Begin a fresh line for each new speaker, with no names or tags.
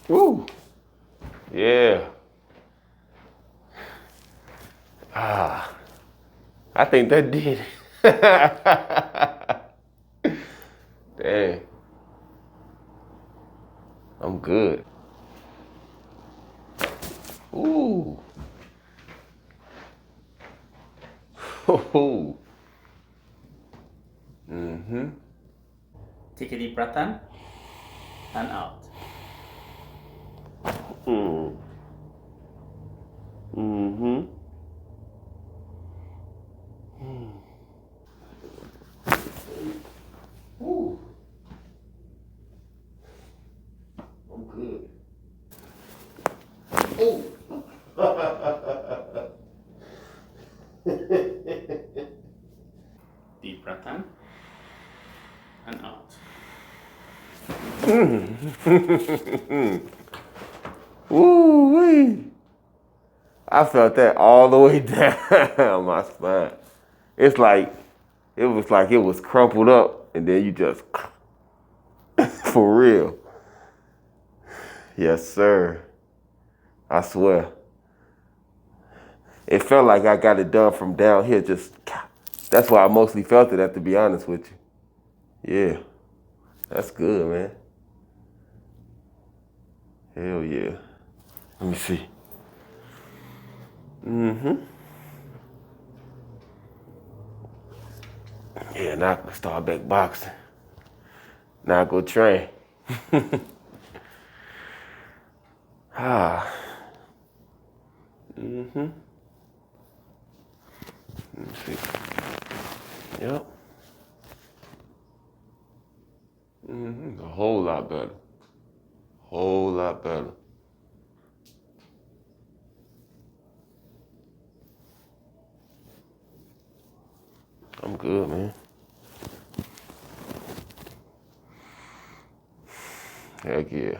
Woo. Yeah. Ah. I think that did it. Dang. I'm good. Ooh. Ooh. Mm-hmm.
Take a deep breath in and out.
Mm. Mm-hmm. Ooh. I'm good. Ooh.
Deep breath in and out.
Woo-wee. I felt that all the way down my spine. It was like it was crumpled up and then you just, for real. Yes, sir. I swear. It felt like I got it done from down here, just, that's why I mostly felt it at, to be honest with you. Yeah, that's good, man. Hell yeah. Let me see. Mm-hmm. Yeah, now I can start back boxing. Now I go train. Ah. Mm-hmm. Let me see. Yep. Mm-hmm. A whole lot better. Whole lot better. I'm good, man. Heck yeah.